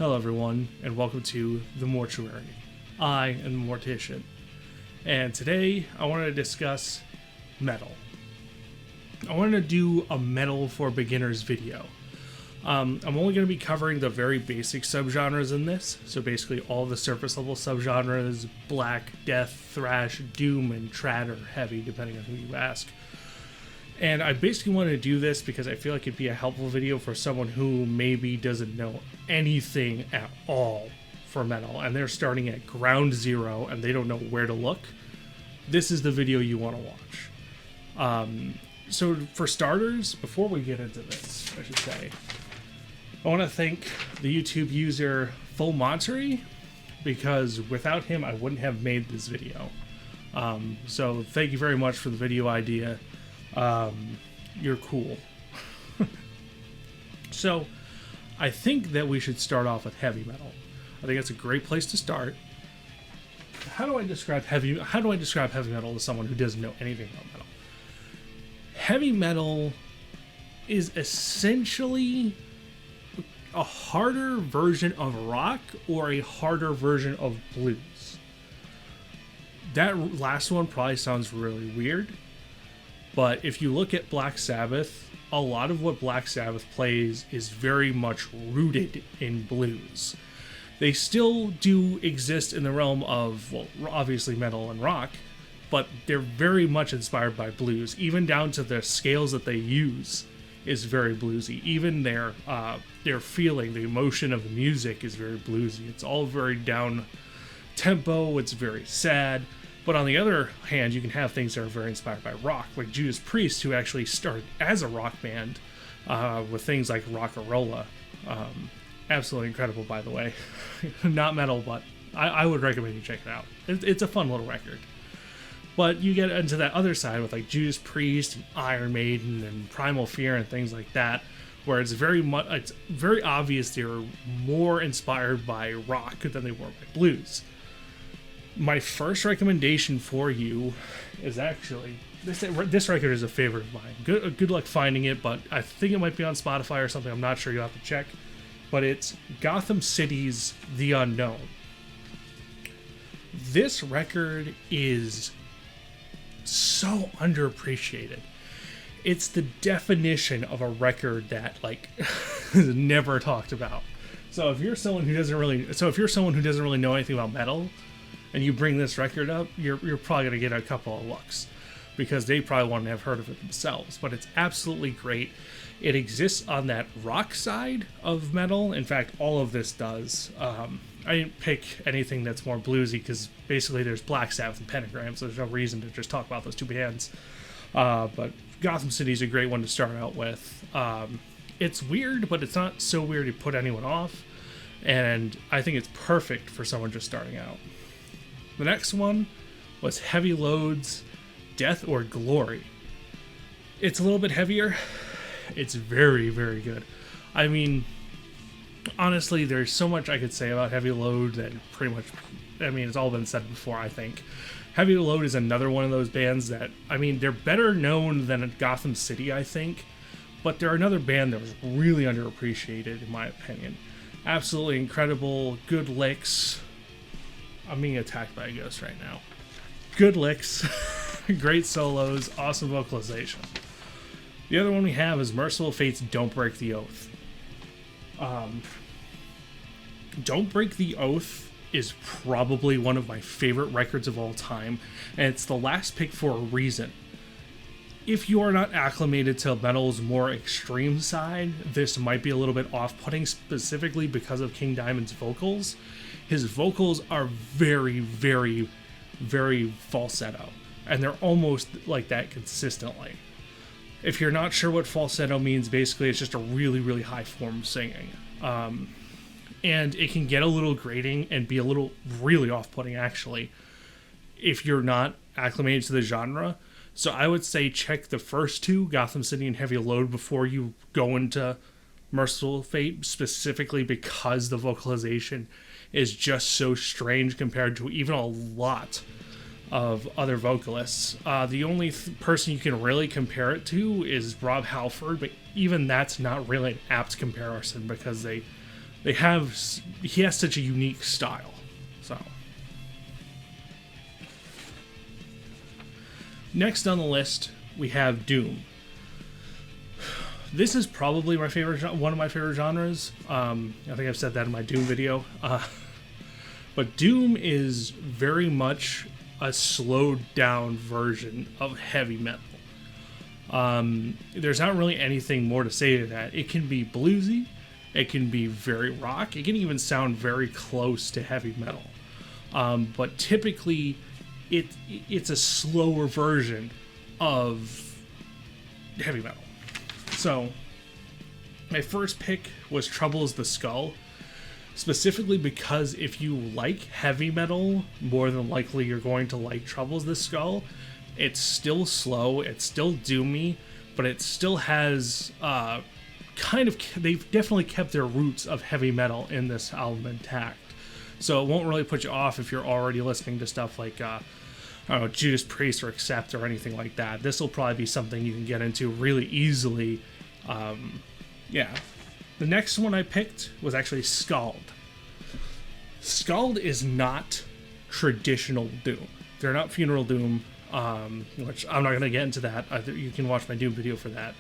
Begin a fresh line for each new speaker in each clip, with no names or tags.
Hello everyone, and welcome to the Mortuary. I am the Mortician, and today I wanted to discuss metal. I wanted to do a metal for beginners video. I'm only going to be covering the very basic subgenres in this, so basically all the surface level subgenres: black, death, thrash, doom, and trad or heavy, depending on who you ask. And I basically wanted to do this because I feel like it'd be a helpful video for someone who maybe doesn't know anything at all for metal, and they're starting at ground zero and they don't know where to look. This is the video you want to watch. So for starters, before we get into this, I should say, I want to thank the YouTube user Mortuary, because without him I wouldn't have made this video. So thank you very much for the video idea. You're cool. So I think that we should start off with heavy metal. I think that's a great place to start. How do I describe heavy metal to someone who doesn't know anything about metal? Heavy metal is essentially a harder version of rock or a harder version of blues. That last one probably sounds really weird, but if you look at Black Sabbath, a lot of what Black Sabbath plays is very much rooted in blues. They still do exist in the realm of, well, obviously metal and rock, but they're very much inspired by blues. Even down to the scales that they use is very bluesy. Even their feeling, the emotion of the music is very bluesy. It's all very down tempo, it's very sad. But on the other hand, you can have things that are very inspired by rock, like Judas Priest, who actually started as a rock band with things like Rock-a-Rolla. Absolutely incredible, by the way. Not metal, but I would recommend you check it out. It's a fun little record. But you get into that other side with like Judas Priest and Iron Maiden and Primal Fear and things like that, where it's very obvious they're more inspired by rock than they were by blues. My first recommendation for you is actually this record is a favorite of mine. Good luck finding it, but I think it might be on Spotify or something. I'm not sure. You'll have to check. But it's Gotham City's The Unknown. This record is so underappreciated. It's the definition of a record that is never talked about. So if you're someone who doesn't really know anything about metal, and you bring this record up, you're probably going to get a couple of looks, because they probably wouldn't have heard of it themselves. But it's absolutely great. It exists on that rock side of metal. In fact, all of this does. I didn't pick anything that's more bluesy, because basically there's Black Sabbath and Pentagram, so there's no reason to just talk about those two bands. But Gotham City is a great one to start out with. It's weird, but it's not so weird to put anyone off. And I think it's perfect for someone just starting out. The next one was Heavy Load's Death or Glory. It's a little bit heavier. It's very, very good. I mean, honestly, there's so much I could say about Heavy Load that pretty much, it's all been said before, I think. Heavy Load is another one of those bands that, they're better known than Gotham City, I think, but they're another band that was really underappreciated, in my opinion. Absolutely incredible, good licks. I'm being attacked by a ghost right now. Good licks, great solos, awesome vocalization. The other one we have is Merciful Fate's Don't Break the Oath. Don't Break the Oath is probably one of my favorite records of all time, and it's the last pick for a reason. If you are not acclimated to metal's more extreme side, this might be a little bit off-putting, specifically because of King Diamond's vocals. His vocals are very, very, very falsetto, and they're almost like that consistently. If you're not sure what falsetto means, basically it's just a really, really high form of singing. And it can get a little grating and be a little really off-putting, actually, if you're not acclimated to the genre. So I would say check the first two, Gotham City and Heavy Load, before you go into Merciful Fate, specifically because the vocalization is just so strange compared to even a lot of other vocalists. The only person you can really compare it to is Rob Halford, but even that's not really an apt comparison because they he has such a unique style. So next on the list we have doom. This is probably one of my favorite genres. I think I've said that in my doom video. But doom is very much a slowed down version of heavy metal. There's not really anything more to say to that. It can be bluesy, it can be very rock, it can even sound very close to heavy metal. But typically, it's a slower version of heavy metal. So, my first pick was Trouble is the Skull. Specifically because if you like heavy metal, more than likely you're going to like Trouble is the Skull. It's still slow, it's still doomy, but it still has they've definitely kept their roots of heavy metal in this album intact. So it won't really put you off if you're already listening to stuff like I don't know, Judas Priest or Accept or anything like that. This will probably be something you can get into really easily. Yeah. The next one I picked was actually Scald. Scald is not traditional doom. They're not funeral doom, which I'm not going to get into that. You can watch my doom video for that.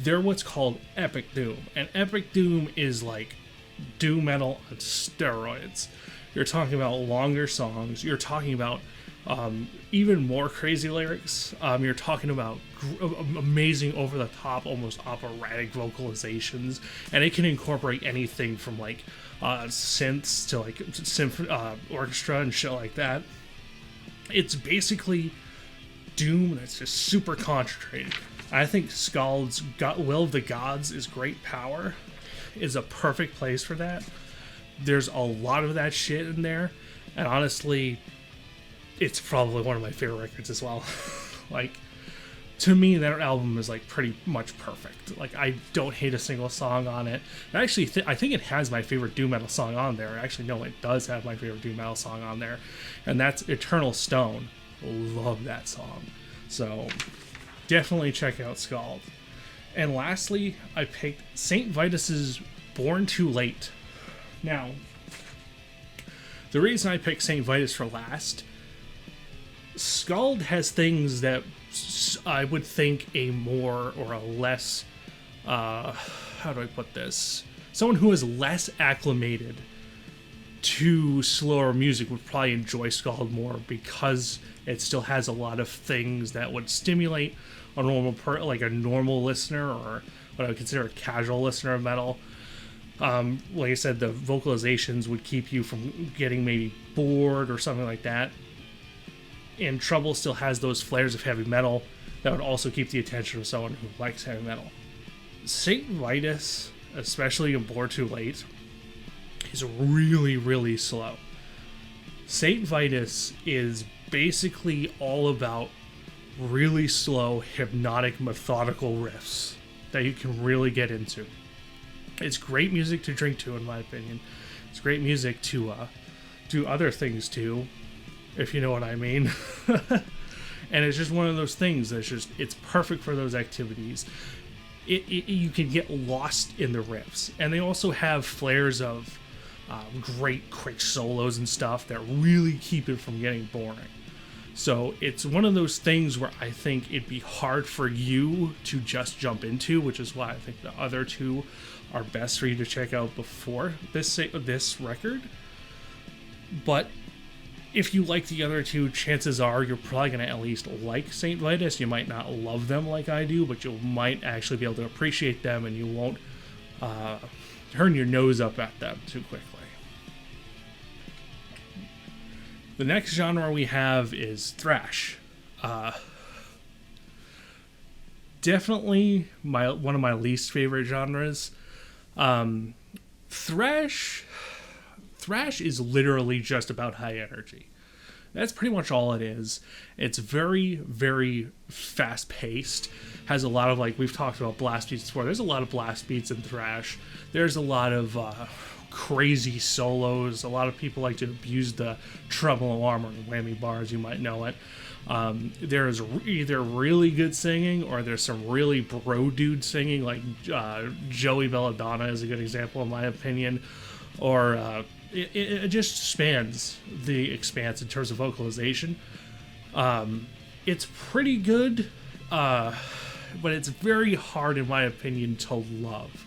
They're what's called epic doom. And epic doom is like doom metal on steroids. You're talking about longer songs. You're talking about even more crazy lyrics. You're talking about amazing, over-the-top, almost operatic vocalizations, and it can incorporate anything from like synths to like orchestra and shit like that. It's basically doom that's just super concentrated. I think Scald's Will of the Gods is Great Power is a perfect place for that. There's a lot of that shit in there, and honestly, it's probably one of my favorite records as well. Like, to me, that album is like pretty much perfect. Like, I don't hate a single song on it. And actually, I think it has my favorite doom metal song on there. Actually, no, it does have my favorite doom metal song on there, and that's Eternal Stone. Love that song. So definitely check out Scald. And lastly, I picked St. Vitus's Born Too Late. Now, the reason I picked St. Vitus for last, Scald has things that I would think a more or a less, how do I put this? Someone who is less acclimated to slower music would probably enjoy Scald more because it still has a lot of things that would stimulate a normal listener, or what I would consider a casual listener of metal. Like I said, the vocalizations would keep you from getting maybe bored or something like that. And Trouble still has those flares of heavy metal that would also keep the attention of someone who likes heavy metal. St. Vitus, especially in Born Too Late, is really, really slow. St. Vitus is basically all about really slow, hypnotic, methodical riffs that you can really get into. It's great music to drink to, in my opinion. It's great music to do other things to, if you know what I mean. And it's just one of those things that's just, it's perfect for those activities. You can get lost in the riffs. And they also have flares of great quick solos and stuff that really keep it from getting boring. So it's one of those things where I think it'd be hard for you to just jump into, which is why I think the other two are best for you to check out before this record. But if you like the other two, chances are you're probably going to at least like St. Vitus. You might not love them like I do, but you might actually be able to appreciate them, and you won't turn your nose up at them too quickly. The next genre we have is thrash. Definitely one of my least favorite genres. Thrash is literally just about high energy. That's pretty much all it is. It's very, very fast-paced. Has a lot of, like, we've talked about blast beats before. There's a lot of blast beats in thrash. There's a lot of crazy solos. A lot of people like to abuse the treble arm or whammy bars, you might know it. There's either really good singing or there's some really bro dude singing, like Joey Belladonna is a good example in my opinion. or it just spans the expanse in terms of vocalization. It's pretty good, but it's very hard, in my opinion, to love.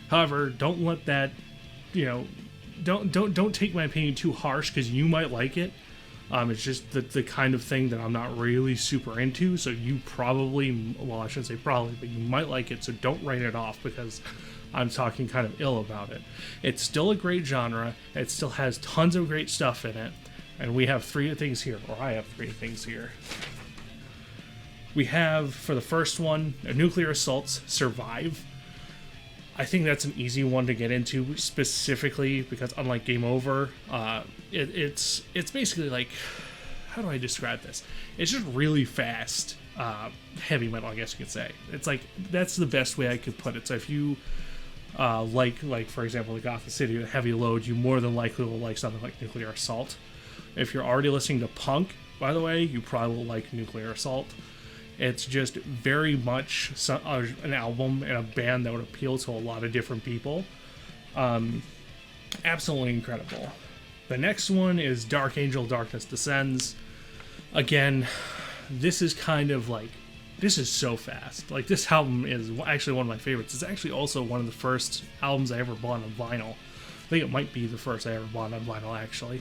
However, don't let that, don't take my opinion too harsh, because you might like it. It's just the kind of thing that I'm not really super into, so you probably, well, I shouldn't say probably, but you might like it, so don't write it off because I'm talking kind of ill about it. It's still a great genre, it still has tons of great stuff in it, and we have three things here, or I have three things here. We have, for the first one, Nuclear Assault's Survive. I think that's an easy one to get into, specifically because unlike Game Over, it's basically like, how do I describe this? It's just really fast heavy metal, I guess you could say. It's like, that's the best way I could put it. So if you like for example, the Gotham City with Heavy Load, you more than likely will like something like Nuclear Assault. If you're already listening to punk, by the way, you probably will like Nuclear Assault. It's just very much an album and a band that would appeal to a lot of different people. Absolutely incredible. The next one is Dark Angel, Darkness Descends. Again, this is kind of like, this is so fast. Like, this album is actually one of my favorites. It's actually also one of the first albums I ever bought on vinyl. I think it might be the first I ever bought on vinyl, actually.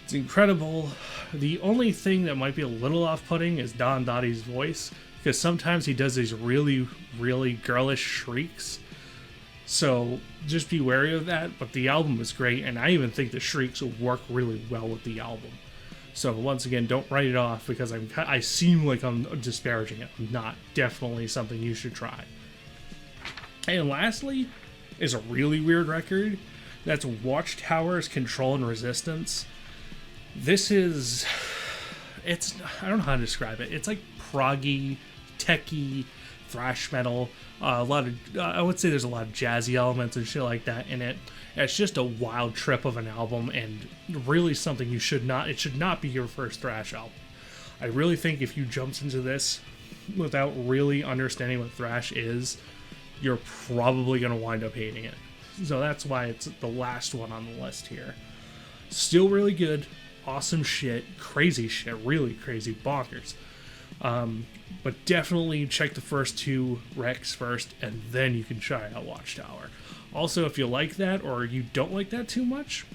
It's incredible. The only thing that might be a little off-putting is Don Dottie's voice, because sometimes he does these really, really girlish shrieks. So just be wary of that, but the album is great, and I even think the shrieks will work really well with the album. So once again, don't write it off because I seem like I'm disparaging it. I'm not. Definitely something you should try. And lastly is a really weird record. That's Watchtower's Control and Resistance. This is, I don't know how to describe it. It's like proggy, techy, thrash metal. I would say there's a lot of jazzy elements and shit like that in it. It's just a wild trip of an album, and really something it should not be your first thrash album. I really think if you jumped into this without really understanding what thrash is, you're probably going to wind up hating it. So that's why it's the last one on the list here. Still really good. Awesome shit, crazy shit, really crazy, bonkers. But definitely check the first two recs first, and then you can try out Watchtower. Also, if you like that, or you don't like that too much,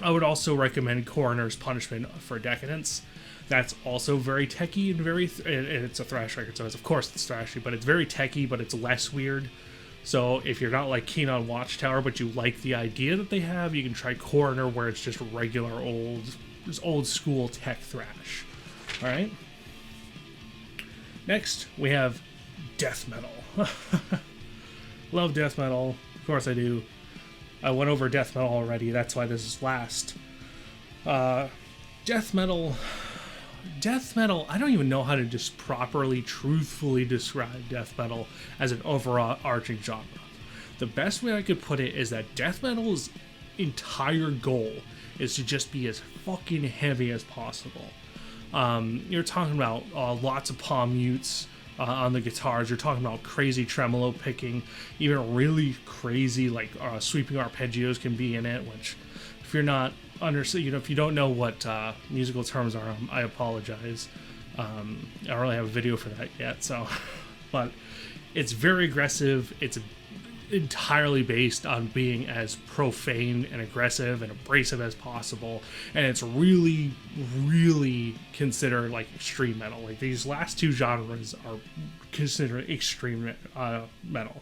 I would also recommend Coroner's Punishment for Decadence. That's also very techy and and it's a thrash record, so of course it's thrashy, but it's very techy, but it's less weird. So if you're not like keen on Watchtower, but you like the idea that they have, you can try Coroner, where it's just regular old school tech thrash. All right. Next, we have death metal. Love death metal. Of course I do. I went over death metal already. That's why this is last. Death metal. I don't even know how to just properly, truthfully describe death metal as an overarching genre. The best way I could put it is that death metal's entire goal is to just be as fucking heavy as possible. You're talking about lots of palm mutes on the guitars. You're talking about crazy tremolo picking, even really crazy sweeping arpeggios can be in it. Which, if you're not if you don't know what musical terms are, I apologize. I don't really have a video for that yet. So, but it's very aggressive. It's entirely based on being as profane and aggressive and abrasive as possible, and it's really, really considered like extreme metal. Like, these last two genres are considered extreme metal.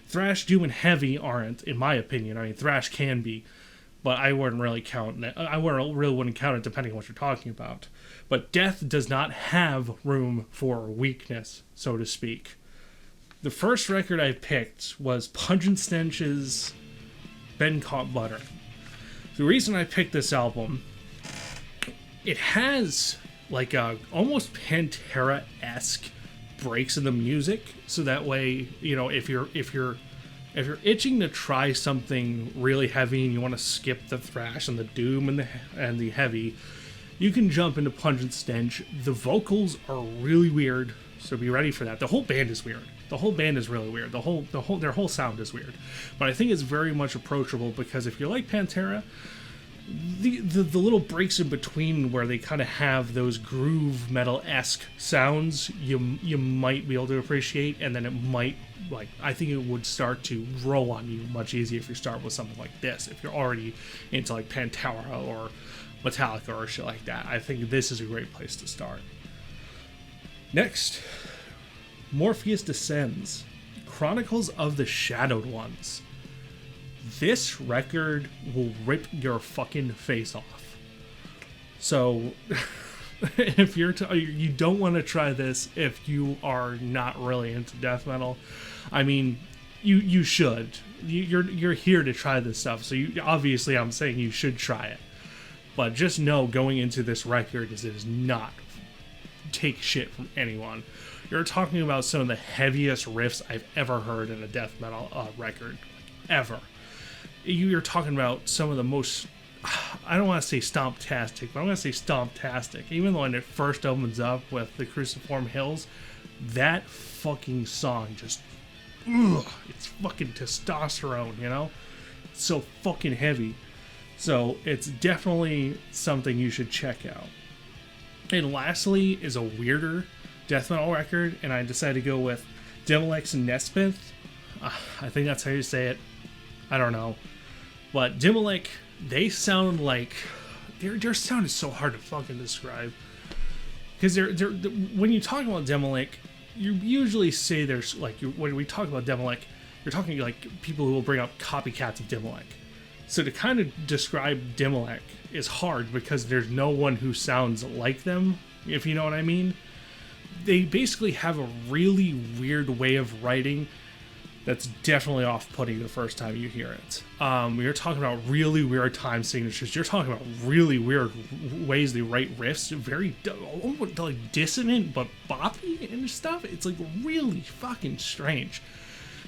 Thrash, doom, and heavy aren't, in my opinion. I mean, thrash can be, but I wouldn't really count it. I wouldn't count it depending on what you're talking about. But death does not have room for weakness, so to speak. The first record I picked was Pungent Stench's Been Caught Butter. The reason I picked this album, it has like a almost Pantera-esque breaks in the music, so that way, if you're itching to try something really heavy and you want to skip the thrash and the doom and the heavy, you can jump into Pungent Stench. The vocals are really weird. So be ready for that. The whole band is weird. The whole band is really weird. Their whole sound is weird. But I think it's very much approachable because if you like Pantera, the little breaks in between where they kind of have those groove metal-esque sounds, you might be able to appreciate, and then it might, like, I think it would start to grow on you much easier if you start with something like this. If you're already into like Pantera or Metallica or shit like that, I think this is a great place to start. Next, Morpheus Descends, Chronicles of the Shadowed Ones. This record will rip your fucking face off. So, if you don't want to try this if you are not really into death metal, I mean, you should. You're here to try this stuff, so obviously I'm saying you should try it. But just know going into this record is it is not take shit from anyone. You're talking about some of the heaviest riffs I've ever heard in a death metal record, like, ever. You're talking about some of the most, I don't want to say stomptastic, but I'm going to say stomptastic. Even though when it first opens up with the Cruciform Hills, that fucking song just, it's fucking testosterone, you know? It's so fucking heavy. So it's definitely something you should check out. And lastly is a weirder death metal record, and I decided to go with Demilex and Nesmith. I think that's how you say it. I don't know. But Demilex, they sound like... Their sound is so hard to fucking describe. Because when you talk about Demilex, you usually say there's, like, when we talk about Demilex, you're talking like people who will bring up copycats of Demilex. So to kind of describe Demilex is hard because there's no one who sounds like them, if you know what I mean. They basically have a really weird way of writing that's definitely off-putting the first time you hear it. You're talking about really weird time signatures. You're talking about really weird ways they write riffs. Very almost like dissonant but boppy and stuff. It's like really fucking strange.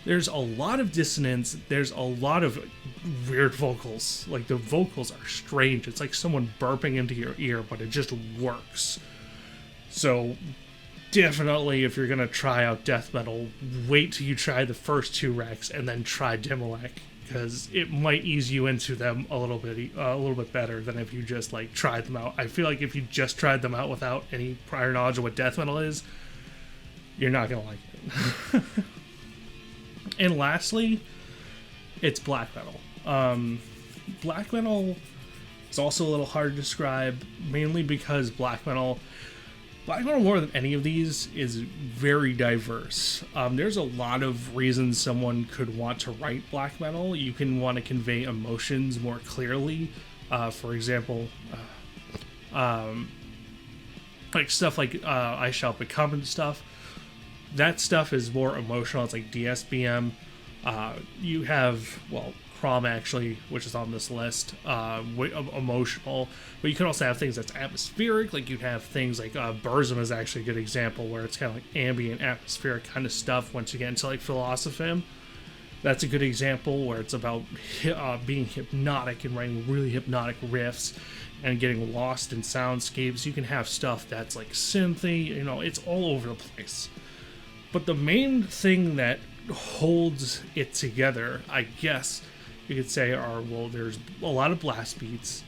There's a lot of dissonance. There's a lot of weird vocals. Like, the vocals are strange. It's like someone burping into your ear, but it just works. So definitely, if you're gonna try out death metal, wait till you try the first two recs and then try Demilex, because it might ease you into them a little bit better than if you just like tried them out. I feel like if you just tried them out without any prior knowledge of what death metal is, you're not gonna like it. And lastly, it's black metal. Black metal is also a little hard to describe, mainly because black metal more than any of these is very diverse. There's a lot of reasons someone could want to write black metal. You can want to convey emotions more clearly. For example, like stuff like I Shall Become and stuff. That stuff is more emotional. It's like DSBM. You have, well, Crom actually, which is on this list, emotional. But you can also have things that's atmospheric. Like you have things like Burzum is actually a good example where it's kind of like ambient, atmospheric kind of stuff. Once you get into like Philosophem, that's a good example where it's about being hypnotic and writing really hypnotic riffs and getting lost in soundscapes. You can have stuff that's like synthy. You know, it's all over the place. But the main thing that holds it together, I guess you could say, there's a lot of blast beats.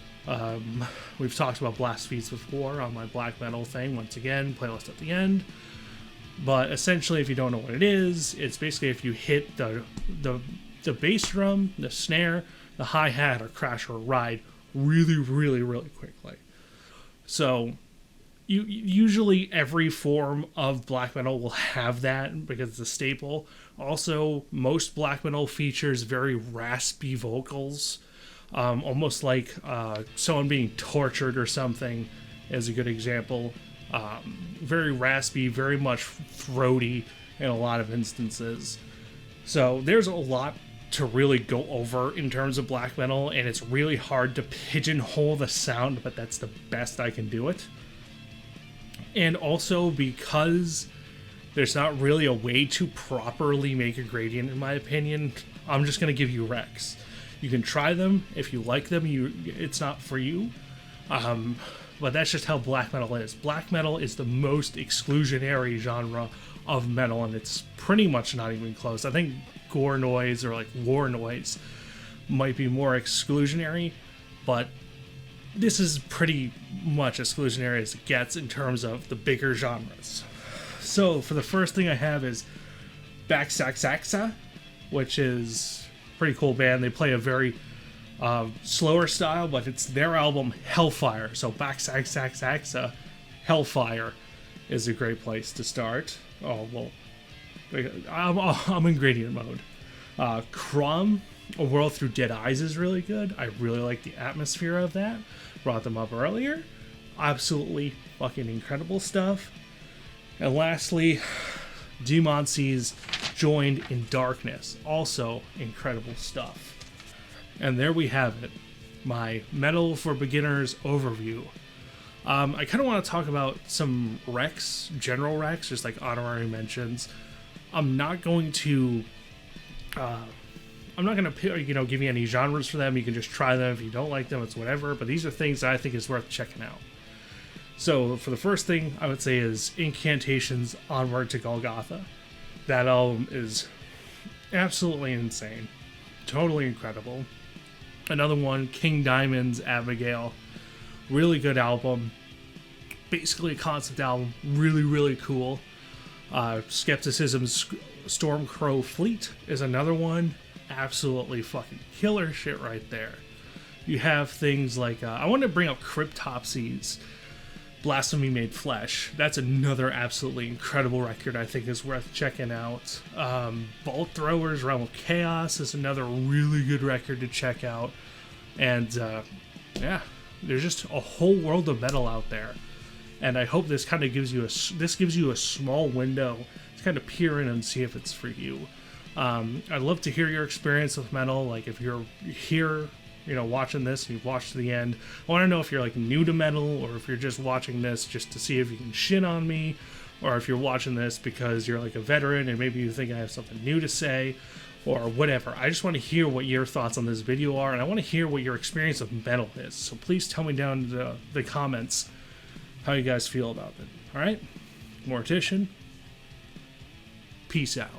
We've talked about blast beats before on my black metal thing. Once again, playlist at the end. But essentially, if you don't know what it is, it's basically if you hit the bass drum, the snare, the hi-hat, or crash or ride really, really, really quickly. So usually every form of black metal will have that because it's a staple. Also, most black metal features very raspy vocals, almost like someone being tortured or something is a good example. Very raspy, very much throaty in a lot of instances. So there's a lot to really go over in terms of black metal, and it's really hard to pigeonhole the sound, but that's the best I can do it. And also because there's not really a way to properly make a gradient, in my opinion, I'm just going to give you recs. You can try them. If you like them, it's not for you. But that's just how black metal is. Black metal is the most exclusionary genre of metal, and it's pretty much not even close. I think gore noise or like war noise might be more exclusionary, but this is pretty much exclusionary as it gets in terms of the bigger genres. So for the first thing I have is Baxaxa, which is a pretty cool band. They play a very slower style, but it's their album Hellfire. So Baxaxa, Hellfire is a great place to start. Oh, well, I'm in gradient mode. Crumb, A World Through Dead Eyes is really good. I really like the atmosphere of that. Brought them up earlier. Absolutely fucking incredible stuff. And lastly, Demon Seas, Joined in Darkness. Also incredible stuff. And there we have it. My Metal for Beginners overview. I kind of want to talk about some recs, general recs, just like honorary mentions. I'm not going to give you any genres for them. You can just try them. If you don't like them, it's whatever. But these are things that I think is worth checking out. So for the first thing I would say is Incantation's Onward to Golgotha. That album is absolutely insane. Totally incredible. Another one, King Diamond's Abigail. Really good album. Basically a concept album. Really, really cool. Skepticism's Stormcrow Fleet is another one. Absolutely fucking killer shit right there. You have things like, I want to bring up Cryptopsy's Blasphemy Made Flesh. That's another absolutely incredible record I think is worth checking out. Vault Throwers Realm of Chaos is another really good record to check out. And yeah, there's just a whole world of metal out there. And I hope this kind of gives you a small window to kind of peer in and see if it's for you. I'd love to hear your experience with metal. Like if you're here, watching this and you've watched to the end, I want to know if you're like new to metal or if you're just watching this just to see if you can shit on me, or if you're watching this because you're like a veteran and maybe you think I have something new to say or whatever. I just want to hear what your thoughts on this video are, and I want to hear what your experience of metal is. So please tell me down in the comments how you guys feel about it. All right? Mortician, peace out.